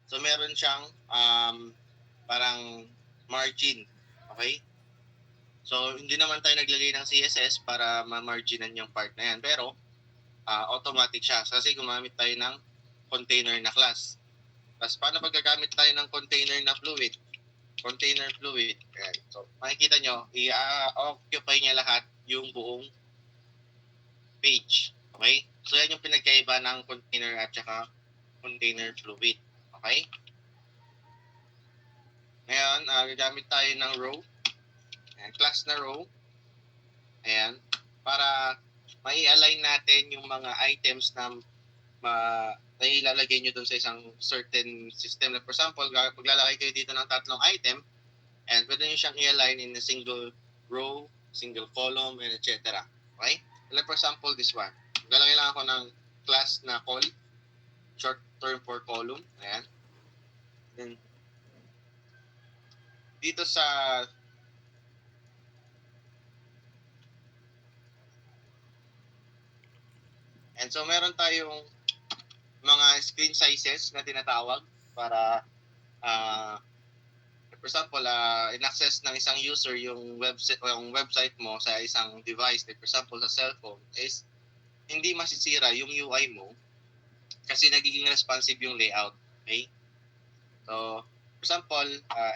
So meron siyang parang margin. Okay? So hindi naman tayo naglagay ng CSS para ma-marginan yung part na yan. Pero automatic siya kasi gumamit tayo ng container na class. Tapos paano pag gagamit tayo ng container na fluid? Container fluid. Ayan. So makikita nyo, i-occupy niya lahat yung buong page. Okay? So yan yung pinagkaiba ng container at saka container fluid. Okay? Ngayon, gagamit tayo ng row. Ayan, class na row. Ayan. Para mai-align natin yung mga items na na ilalagay nyo doon sa isang certain system. Like for example, paglalagay kayo dito ng tatlong item, and pwede nyo siyang i-align in a single row, single column, and etc. Okay? Like for example, this one. Maglalagay lang ako ng class na call, short term for column. Ayan. Then, dito sa and so meron tayong mga screen sizes na tinatawag para for example, in-access ng isang user yung website mo sa isang device, like for example sa cellphone, is hindi masisira yung UI mo kasi nagiging responsive yung layout. Okay? So, for example,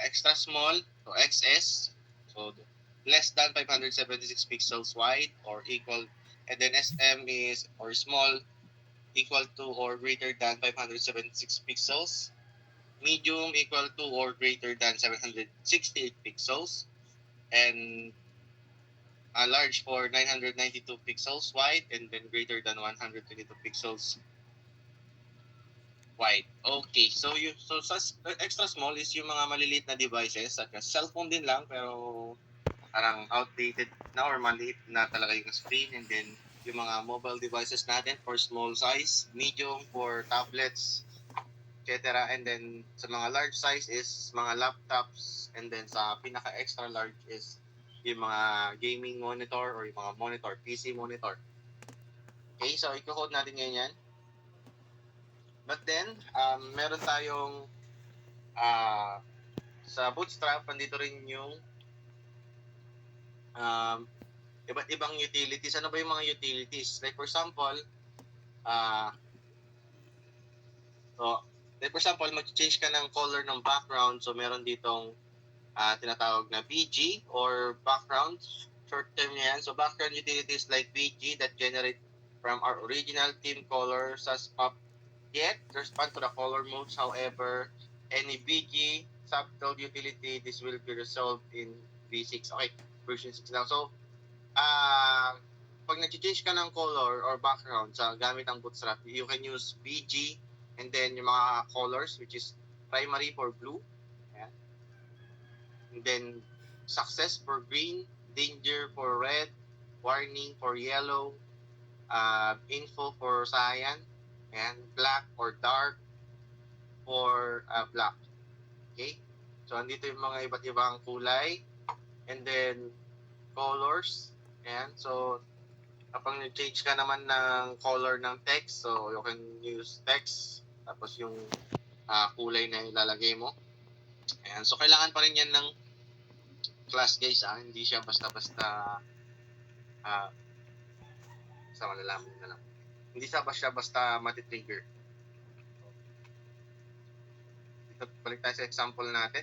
extra small, so XS, so less than 576 pixels wide or equal, and then SM is or small, equal to or greater than 576 pixels, medium equal to or greater than 768 pixels, and large for 992 pixels wide, and then greater than 122 pixels wide. Okay, so extra small is yung mga maliliit na devices, such as cellphone din lang, pero parang outdated na or maliit na talaga yung screen, and then yung mga mobile devices natin for small size, medium for tablets, etc. And then sa mga large size is mga laptops, and then sa pinaka extra large is yung mga gaming monitor or yung mga monitor, PC monitor. Okay, so i-code natin ngayon yan. But then, meron tayong sa Bootstrap, nandito rin yung iba't ibang utilities. Ano ba yung mga utilities? Like for example, like for example, mag-change ka ng color ng background. So meron ditong tinatawag na BG or background. Short term niya yan. So background utilities like BG that generate from our original theme color as up yet respond to the color modes. However, any BG subtle utility, this will be resolved in V6. Okay, version 6 now. So, pag nag-change ka ng color or background sa gamit ang Bootstrap, you can use BG and then yung mga colors, which is primary for blue, yeah. And then success for green, danger for red, warning for yellow, info for cyan, and black or dark for black. Okay? So, andito yung mga iba't ibang kulay. And then, colors. Ayan. So, kapag nag-change ka naman ng color ng text, so you can use text, tapos yung kulay na ilalagay mo. Ayan. So, kailangan pa rin yan ng class, guys. Hindi siya basta-basta sa malalaman na lang. Hindi siya basta matitrigger. Dito, balik tayo sa example natin.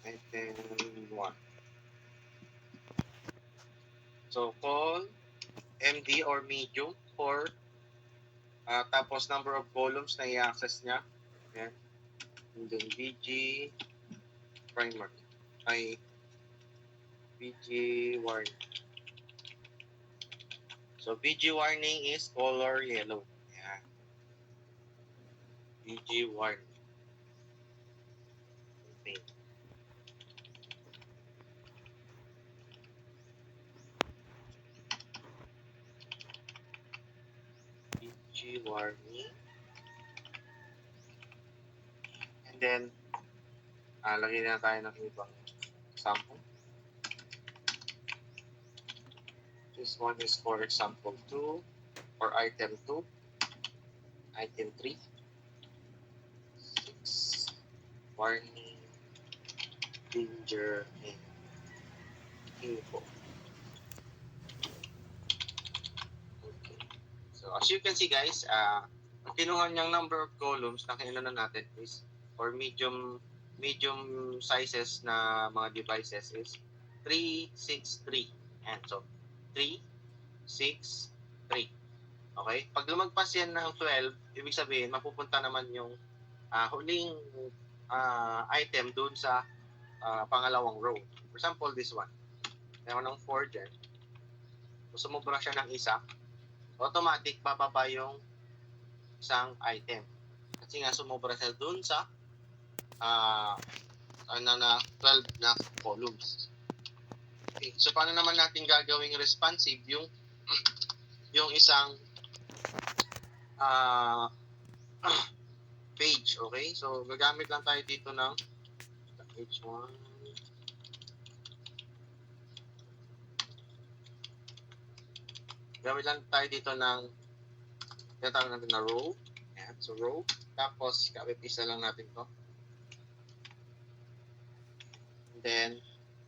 Item 1. So, call MD or medium for tapos number of columns na i-access niya. Ayan. And then BG primary. Ay, BG warning. So, BG warning is color yellow. Ayan. BG warning. Okay. BG warning. And then, lagyan na tayo ng ibang example. This one is for example 2 or item 2, item 3, 6, warning, danger, and info. Okay. So as you can see guys, ang kinuha niyang number of columns na kailangan natin is for medium sizes na mga devices is 363. And so 3, 6, 3. Okay? Pag lumagpas yan ng 12, ibig sabihin mapupunta naman yung huling item dun sa pangalawang row. For example, this one. Meron ng 4 dyan. So, sumubra siya ng isa, automatic bababa yung isang item. Kasi nga sumubra siya dun sa 12 na columns. Okay. So, paano naman natin gagawing responsive yung isang page, okay? So, gagamit lang tayo dito ng page 1. Gamit lang tayo dito ng tinatawag natin na row. Ayan, so row. Tapos, copy-paste lang natin to. And then,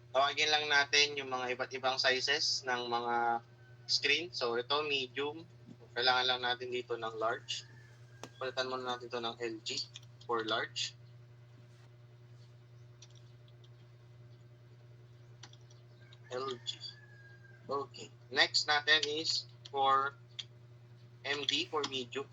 tawagin lang natin yung mga iba't ibang sizes ng mga screen. So, ito, medium. Kailangan lang natin dito ng large. Palitan muna natin ito ng LG for large. LG. Okay. Next natin is for MD for medium.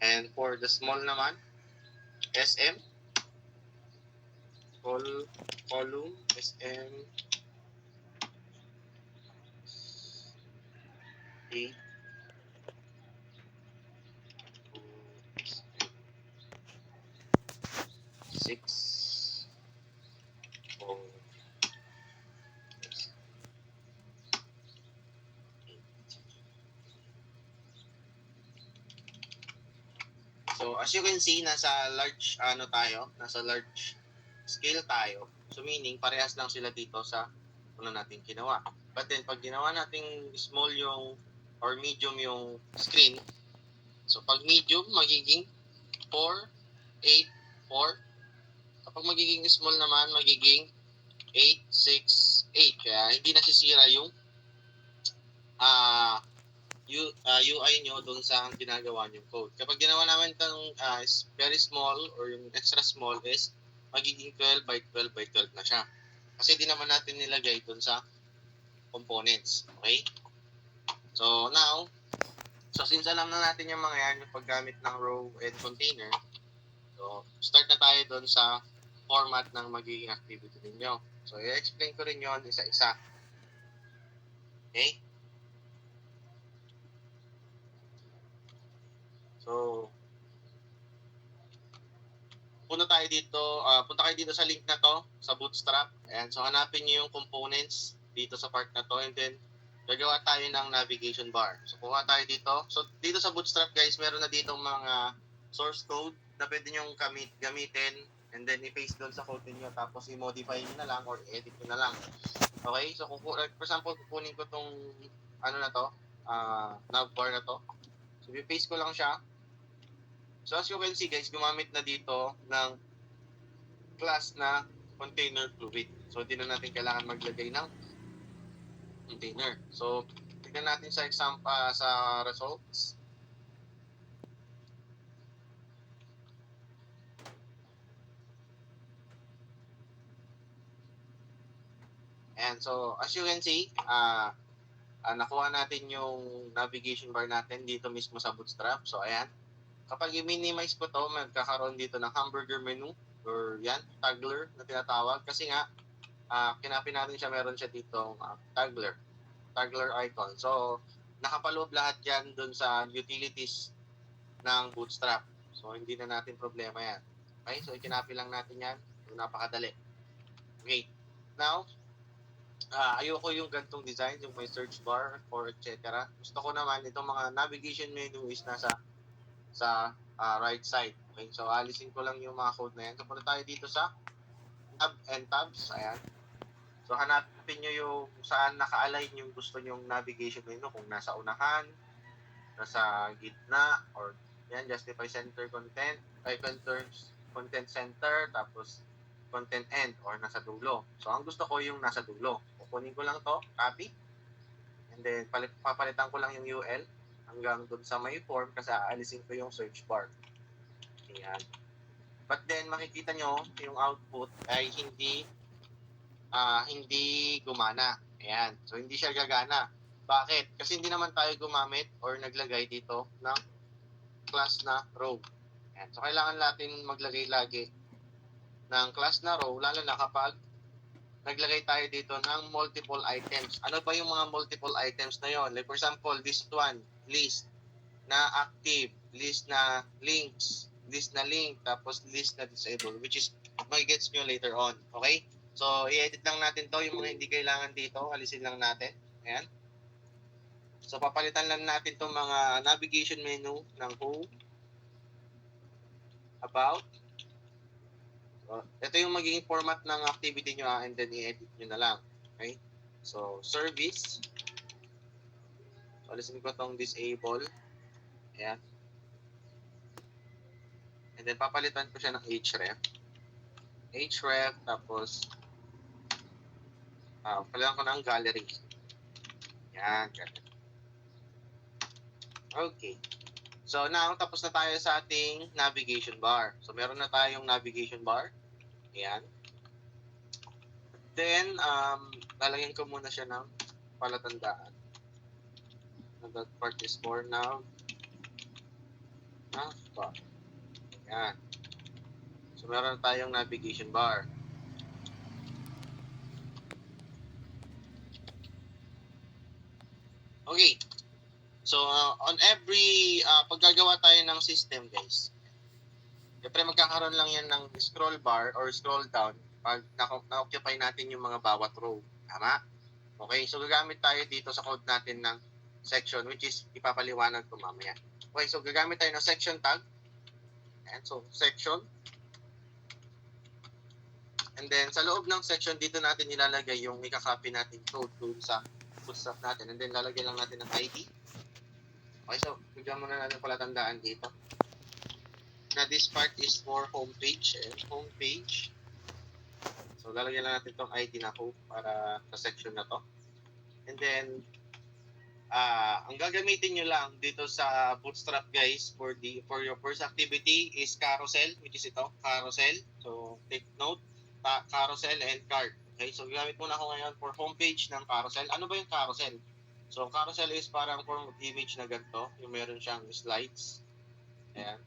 And for the small naman, SM, column, SM, 8, 6, 4, 8. So as you can see, nasa large scale tayo. So meaning parehas lang sila dito sa natin ginawa. But then pag ginawa nating small yung or medium yung screen, so pag medium magiging 4, 8, 4. Kapag magiging small naman magiging 8, 6, 8. Kaya hindi nasisira yung UI nyo doon sa ginagawa nyo code. Kapag ginawa namin itong very small or yung extra small is magiging 12 by 12 by 12 na siya. Kasi di naman natin nilagay doon sa components. Okay? So now, since alam na natin yung mga yan, yung paggamit ng row and container, so start na tayo doon sa format ng magiging activity ninyo. So i-explain ko rin yon isa-isa. Okay? So, punta kayo dito sa link na to, sa Bootstrap. Ayan, so hanapin niyo yung components dito sa part na to and then gagawa tayo ng navigation bar. So, kuha tayo dito. So, dito sa Bootstrap guys, meron na dito mga source code na pwede nyo gamitin and then i-paste doon sa code niyo tapos i-modify niyo na lang or edit niyo na lang. Okay? So, for example, kukunin ko tong navbar na to. So, i-paste ko lang siya. So as you can see guys, gumamit na dito ng class na container fluid. So hindi na natin kailangan maglagay ng container. So tignan natin sa example sa results. And so as you can see, nakuha natin yung navigation bar natin dito mismo sa Bootstrap. So ayan. Kapag i-minimize ko to, magkakaroon dito ng hamburger menu or yan, toggler na tinatawag. Kasi nga, kinapin natin siya, meron siya dito toggler icon. So, nakapaloob lahat yan dun sa utilities ng Bootstrap. So, hindi na natin problema yan. Okay? So, ikinapin lang natin yan. So, napakadali. Okay. Now, ayoko yung gantong design, yung may search bar or etc. Gusto ko naman itong mga navigation menu is nasa sa right side. Okay, so alisin ko lang yung mga code na yan. So punta tayo dito sa tab and tabs. Ayan. So hanapin nyo yung saan naka-align yung gusto nyong navigation menu. Kung nasa unahan, nasa gitna, or yan, justify center content, content center, tapos content end, or nasa dulo. So ang gusto ko yung nasa dulo. Kukunin ko lang to, copy, and then papalitan ko lang yung UL hanggang dun sa may form kasi aalisin ko yung search bar. Ayan. But then makikita nyo yung output ay hindi gumana. Ayan. So hindi siya gagana. Bakit? Kasi hindi naman tayo gumamit or naglagay dito ng class na row. Ayan. So kailangan natin maglagay lagi ng class na row, lalo na kapag naglagay tayo dito ng multiple items. Ano ba yung mga multiple items na yon? Like for example, this one, list na active, list na links, list na link, tapos list na disable, which is magigets nyo later on. Okay? So, i-edit lang natin to, yung mga hindi kailangan dito, alisin lang natin. Ayan. So, papalitan lang natin itong mga navigation menu ng home, about. So, ito yung magiging format ng activity nyo, and then i-edit nyo na lang. Okay? So, service. So, alisin ko itong disable. Ayan. And then, papalitan ko siya ng href, tapos palitan ko ng gallery. Yan. Okay. So now, tapos na tayo sa ating navigation bar. So meron na tayong navigation bar. Ayan. Then, lalagyan ko muna siya ng palatandaan. That part is for now. Bar. Ayan. So meron na tayong navigation bar. Okay. So, on every, paggagawa tayo ng system, guys, siyempre magkakaroon lang yan ng scroll bar or scroll down pag na-occupy natin yung mga bawat row. Tama? Okay, so gagamit tayo dito sa code natin ng section, which is ipapaliwanag ko mamaya. Okay, so gagamit tayo ng section tag. And so, section. And then, sa loob ng section, dito natin ilalagay yung ikakopy natin code dun sa bootstrap natin. And then, lalagay lang natin ng ID. Okay, so, bigyan muna natin palatandaan dito na this part is for homepage. Homepage. So, lalagyan lang natin itong ID na home para sa section na to. And then, ang gagamitin nyo lang dito sa Bootstrap, guys, for your first activity is carousel, which is ito, carousel. So, take note, carousel and cart. Okay, so gagamit muna ako ngayon for homepage ng carousel. Ano ba yung carousel? So, carousel is parang form of image na ganito. Yung meron siyang slides. Ayan.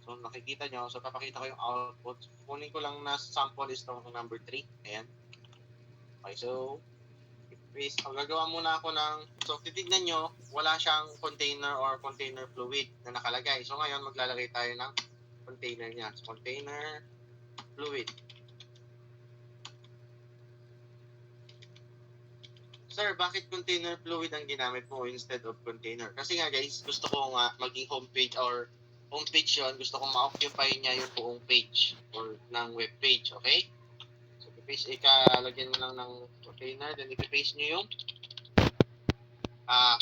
So, nakikita nyo. So, papakita ko yung output. Kunin ko lang na sample is itong number 3. Ayan. Okay, so, ang gagawa muna ako ng, so, titignan nyo, wala siyang container or container fluid na nakalagay. So, ngayon, maglalagay tayo ng container niya. So, container fluid. Sir, bakit container fluid ang ginamit mo instead of container? Kasi nga guys, gusto ko nga maging homepage or homepage yun, gusto ko ma-occupy niya yung buong page or ng web page, okay? So, ikalagyan mo lang ng container, then ipipaste nyo yung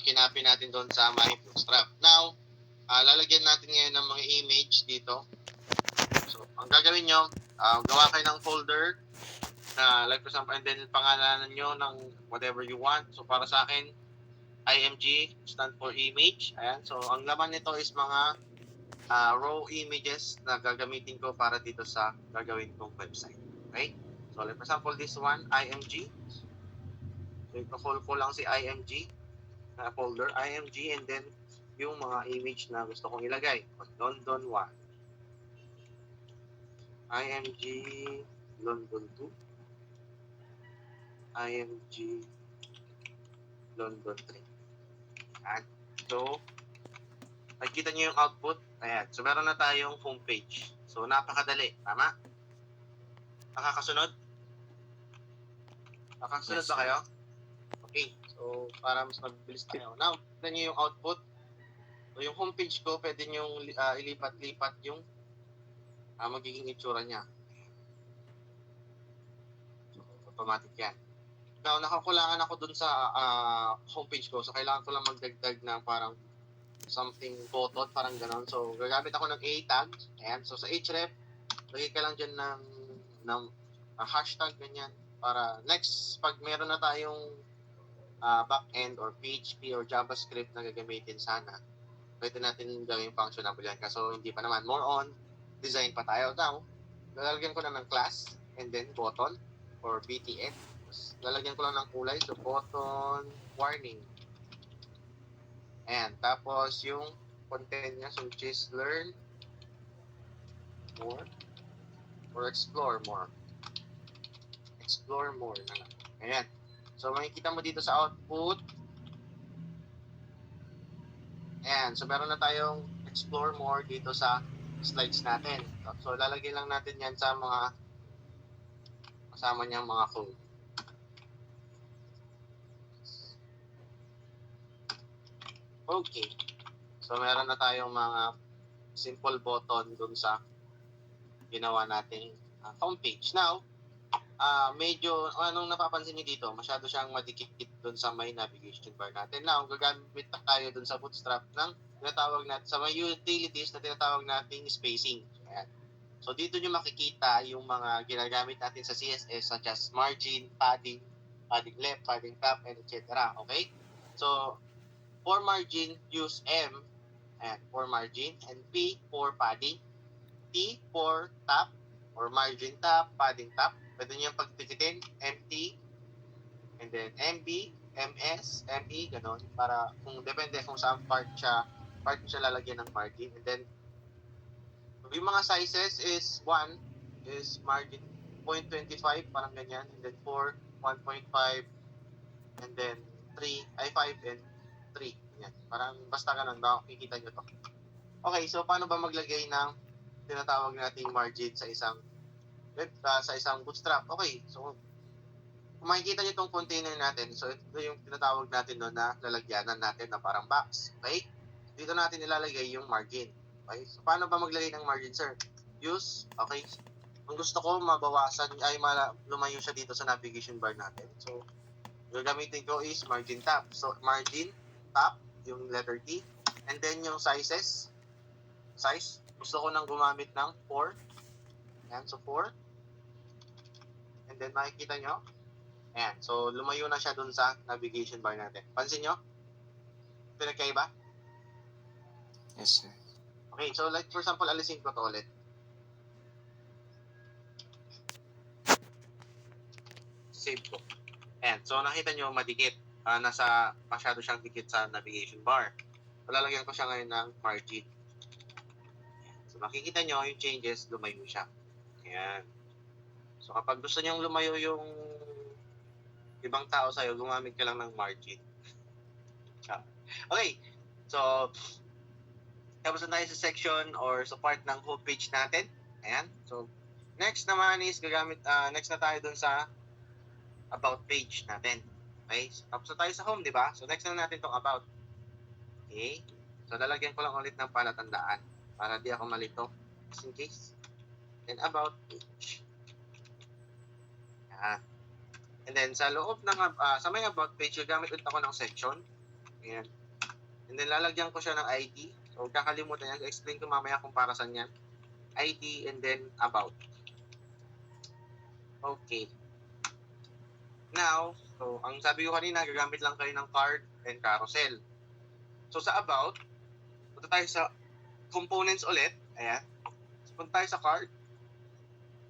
kinapi natin doon sa my bootstrap. Now, lalagyan natin ngayon ng mga image dito. So, ang gagawin nyo, gawa kayo ng folder na like for example, and then pangalanan nyo ng whatever you want. So para sa akin, IMG stand for image. Ayan. So ang laman nito is mga raw images na gagamitin ko para dito sa gagawin kong website. Okay? So like for example, this one, IMG. So ito-call ko lang si IMG na folder, IMG, and then yung mga image na gusto kong ilagay. London 1. IMG London 2. IMG London 3. Ayan. So, nakikita nyo yung output. Ayan. So, meron na tayong homepage. So, napakadali. Tama? Nakakasunod? Nakasunod Yes, ba sir. kayo? Okay. So, para mas mabilis tayo. Now, tignan nyo yung output. So, yung homepage ko, pwede nyo ilipat-lipat yung magiging itsura niya. So, automatic yan. Now, nakakulangan ako dun sa homepage ko. So, kailangan ko lang magdagdag ng parang something button, parang ganon. So, gagamit ako ng A tag. Ayan. So, sa href, lagay ka lang dyan ng hashtag, ganyan. Para next, pag meron na tayong backend or PHP or JavaScript na gagamitin sana, pwede natin gawing functionable yan. Kaso hindi pa naman. More on, design pa tayo. Now, lalagyan ko na ng class and then button or BTN. Lalagyan ko lang ng kulay. So, button warning. And tapos yung content niya, so which is learn more or explore more. Explore more na lang. Ayan. So, makikita mo dito sa output. Ayan. So, meron na tayong explore more dito sa slides natin. So, lalagay lang natin yan sa mga kasama niyang mga code. Okay. So, meron na tayong mga simple button dun sa ginawa nating homepage. Now, medyo, anong napapansin niyo dito? Masyado siyang madikit dun sa may navigation bar natin. Now, gagamit tayo dun sa Bootstrap ng tinatawag natin, sa may utilities na tinatawag nating spacing. Ayan. So, dito nyo makikita yung mga ginagamit natin sa CSS such as margin, padding, padding left, padding top, and etc. Okay? So, for margin, use M, and for margin, and P for padding, T for top, or margin top, padding top. Pwede nyo yung pagpikitin, MT, and then MB, MS, ME, ganon. Para kung depende kung saan part siya lalagyan ng margin. And then, yung mga sizes is 1 is margin 0.25, parang ganyan. And then 4, 1.5, and then 3, ay 5 and 3. Ganyan. Parang basta ganon, ba kikita nyo to. Okay, so paano ba maglagay ng tinatawag nating margin sa isang bootstrap? Okay, so kung makikita nyo itong container natin, so ito yung tinatawag natin doon na lalagyanan natin na parang box. Okay? Dito natin ilalagay yung margin. Okay? So paano ba maglagay ng margin, sir? Use, okay? Kung gusto ko mabawasan, ay lumayo siya dito sa navigation bar natin. So, gagamitin ko is margin top. So, margin top, yung letter T. And then yung size, gusto ko nang gumamit ng 4. Yan, so 4. And then makikita nyo, ayan, so lumayo na siya dun sa navigation bar natin. Pansin nyo? Pinagkaiba? Yes, sir. Okay, so like for example, alisin ko to ulit. Save ko. Ayan, so nakita nyo madikit. Masyado siyang dikit sa navigation bar. So lalagyan ko siya ngayon ng margin. So makikita nyo yung changes, lumayo siya. Ayan. So kapag gusto nyo lumayo yung ibang tao sa'yo, gumamit ka lang ng margin. Okay, so tapos na tayo sa section or sa part ng homepage natin. Ayan. So, next naman is next na tayo dun sa about page natin. Okay? So, tapos na tayo sa home, di ba? So, next na natin tong about. Okay? So, lalagyan ko lang ulit ng palatandaan para di ako malito. Just in case. And about page. Ayan. And then, sa loob ng, sa may about page, gagamit ulit ako ng section. Ayan. And then, lalagyan ko siya ng ID. So, huwag kakalimutan yan. Explain ko mamaya kung para saan yan. ID and then about. Okay. Now, so, ang sabi ko kanina, gagamit lang kayo ng card and carousel. So, sa about, punta tayo sa components ulit. Ayan. So, punta tayo sa card.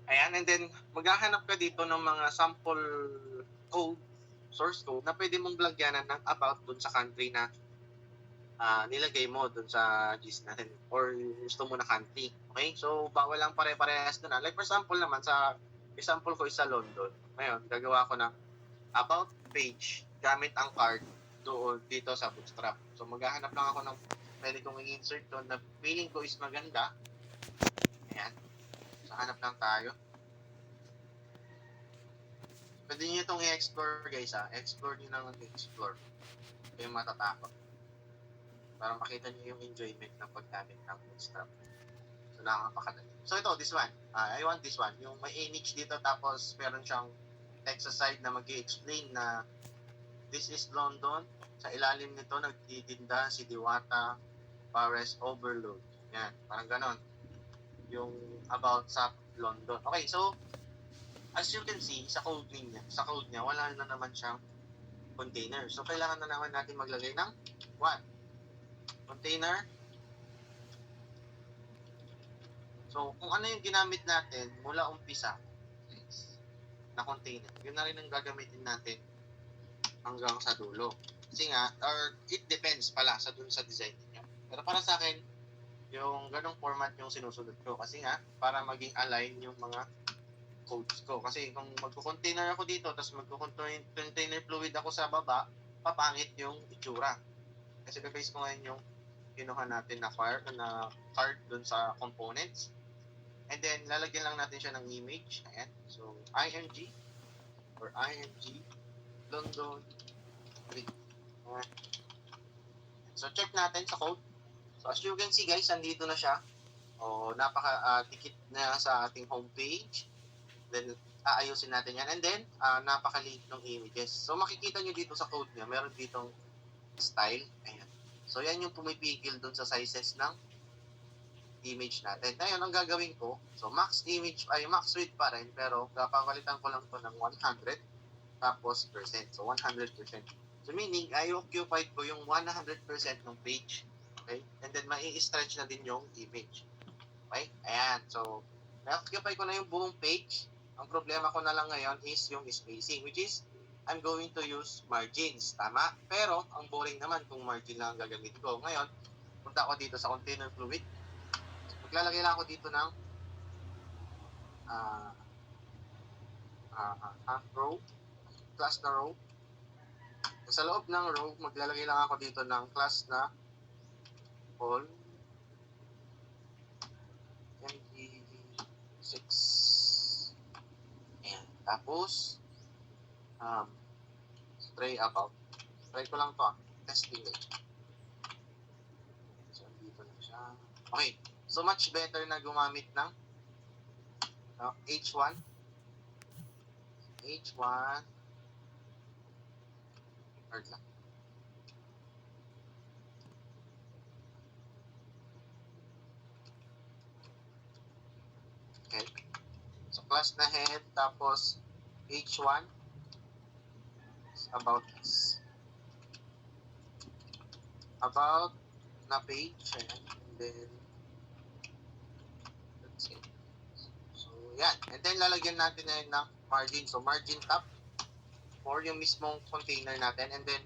Ayan. And then, maghahanap ka dito ng mga sample code, source code, na pwede mong lagyanan ng about dun sa country na nilagay mo dun sa GIS natin or gusto mo na country. Okay? So, bawal lang pare-parehas doon. Like for example naman, sa example ko is sa London. Ngayon, gagawa ko ng about page gamit ang card doon dito sa Bootstrap. So, maghahanap lang ako ng pwede kong i-insert doon na feeling ko is maganda. Ayan. So, hanap lang tayo. Pwede nyo itong i-explore guys ha. Explore nyo nang i-explore. Ito yung matatakot. Para makita nyo yung enjoyment ng paggamit ng bootstrap. So nakakapakadali. So ito, this one. I want this one. Yung may image dito tapos meron siyang text sa side na mag-i-explain na this is London. Sa ilalim nito nagtitinda si Diwata Pares Overload. Yan, parang ganon. Yung about sa London. Okay, so as you can see, sa code niya, wala na naman siyang container. So kailangan na naman natin maglagay ng what? Container. So kung ano yung ginamit natin mula umpisa na container, yun na rin ang gagamitin natin hanggang sa dulo. Kasi nga, or it depends pala sa dun sa design niya. Pero para sa akin, yung ganong format yung sinusunod ko. Kasi nga, para maging align yung mga codes ko. Kasi kung magko-container ako dito, tapos magko-container fluid ako sa baba, papangit yung itsura. Kasi base ko ngayon yung kinuha natin na card dun sa components. And then, lalagyan lang natin siya ng image. Ayan. So, IMG or IMG London. So, check natin sa code. So, as you can see guys, andito na siya. Napaka-dikit na sa ating homepage. Then, aayusin natin yan. And then, napaka-liit ng images. So, makikita nyo dito sa code niya, meron ditong style. Ayan. So, yan yung pumipigil dun sa sizes ng image natin. Ngayon, ang gagawin ko, so max width pa rin, pero papalitan ko lang to ng 100 tapos percent. So, 100%. So, meaning, I-occupied ko yung 100% ng page. Okay? And then, mai-stretch na din yung image. Okay? Ayan. So, na-occupy ko na yung buong page. Ang problema ko na lang ngayon is yung spacing, which is, I'm going to use margins. Tama? Pero, ang boring naman kung margin lang ang gagamitin ko. Ngayon, punta ako dito sa container fluid. Maglalagay lang ako dito ng row, class na row. Sa loob ng row, maglalagay lang ako dito ng class na all md6. Ayan. Tapos, try about. Try ko lang to testing it. So, dito na siya. Okay. So, much better na gumamit ng H1. Word lang. Okay. So, class na head, tapos H1 about this. About na page, and then let's see. So, yan. And then, lalagyan natin na yun ng margin. So, margin top for yung mismong container natin. And then,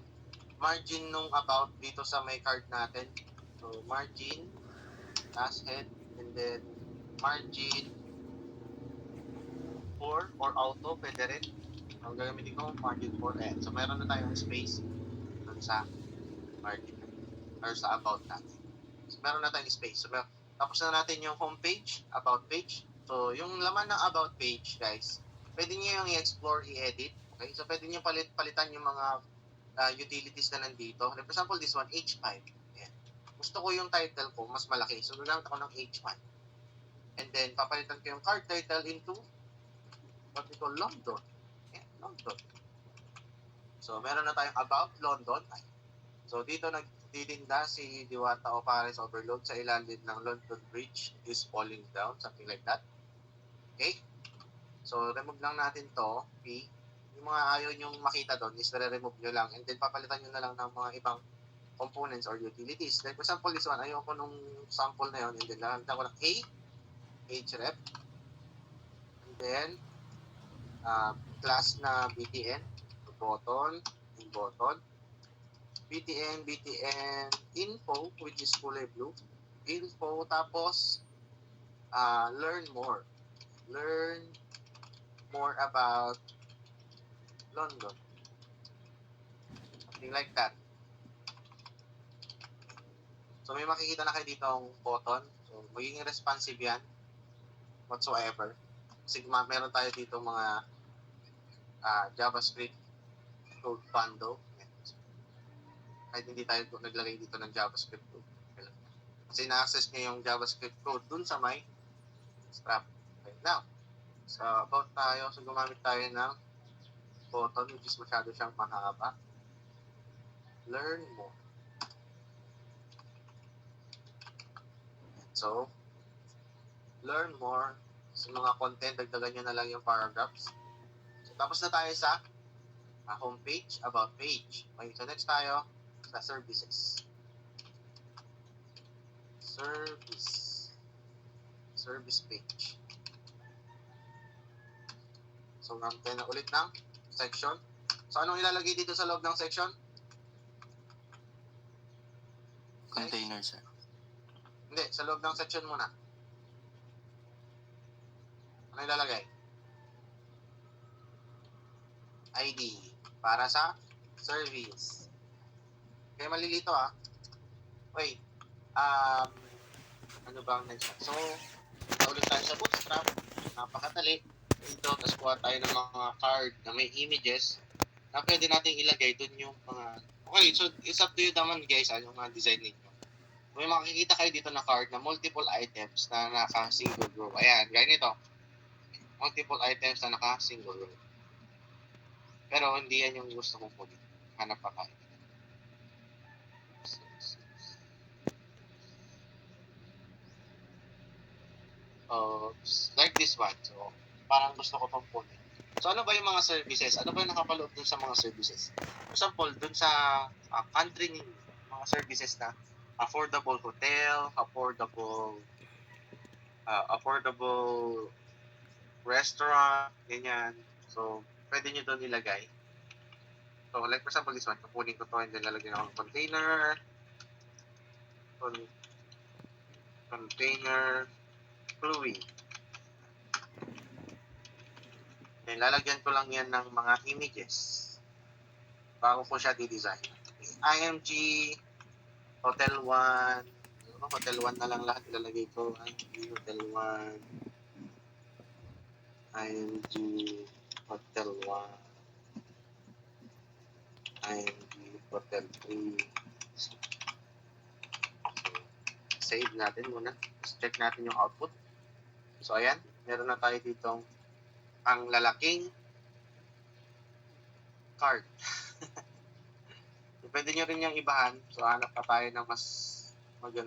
margin nung about dito sa may card natin. So, margin, class head, and then margin for or auto, pwede rin. Ang gagamitin ko, margin for n. So, meron na tayong space dun sa margin or sa about natin. So, meron na tayong space. So, tapos na natin yung home page, about page. So, yung laman ng about page, guys, pwede nyo yung i-explore, i-edit. Okay? So, pwede nyo palitan yung mga utilities na nandito. For example, this one, H5. Ayan. Gusto ko yung title ko, mas malaki. So, gagamit ako ng H1. And then, papalitan ko yung card title into what we call London. Ayan, London. So, meron na tayong about London. So, dito nagtitinda si Diwata Pares Overload sa ilalim ng London Bridge is falling down, something like that. Okay? So, remove lang natin to, P. Yung mga ayaw nyong makita doon is remove nyo lang, and then papalitan nyo na lang ng mga ibang components or utilities. Like, for example, this one, ayoko nung sample na yun, and then lalagyan ko ng A, href, and then class na btn, button, btn info, which is kulay blue, info, tapos learn more about London. Something like that. So, may makikita na kayo dito ang button. So, magiging responsive yan whatsoever. Kasi meron tayo dito mga JavaScript code bundle. Kahit hindi tayo naglagay dito ng JavaScript code. Kasi na-access niya yung JavaScript code dun sa may strap. Okay, now, so about tayo, so gumamit tayo ng button which is masyado siyang mahaba. Learn more. So, learn more. Sa mga content, dagdagan nyo na lang yung paragraphs. So, tapos na tayo sa homepage, about page. Okay, so next tayo sa services. Service page. So, natin na ulit ng section. So, anong ilalagay dito sa loob ng section? Okay. Container, sir. Hindi, sa loob ng section muna. Ano ilalagay? ID para sa service. Okay, malilito Wait. Ano ba ang next? So, ulit tayo sa Bootstrap. Napakadali. Dito, tapos kuha tayo ng mga card na may images na pwede natin ilagay dun yung mga... Okay, so it's up to you naman guys, yung mga design ninyo. May makikita kayo dito na card na multiple items na naka-single row. Ayan, gaya nito. Multiple items na naka-single row. Pero hindi yan yung gusto kong kunin. Hanap pa tayo. Like this one. So, parang gusto ko itong kunin. So, ano ba yung mga services? Ano ba yung nakapaloob dun sa mga services? For example, dun sa country ninyo, mga services na affordable hotel, affordable restaurant, ganyan. So, pwede nyo doon ilagay. So, like for example, this one, kukunin ko to and then lalagyan ako ng container, fluid. Then, lalagyan ko lang yan ng mga images bago ko siya di-design. Okay. IMG, Hotel 1, Hotel 1 na lang lahat ilalagay ko. IMG, Hotel 1, IMG, Hotel 1, IMG, Hotel 3. So, save natin muna. Check natin yung output. So, ayan. Meron na tayo ditong ang lalaking card. So, pwede nyo rin yung ibahan. So, hanap pa tayo ng mas maganda.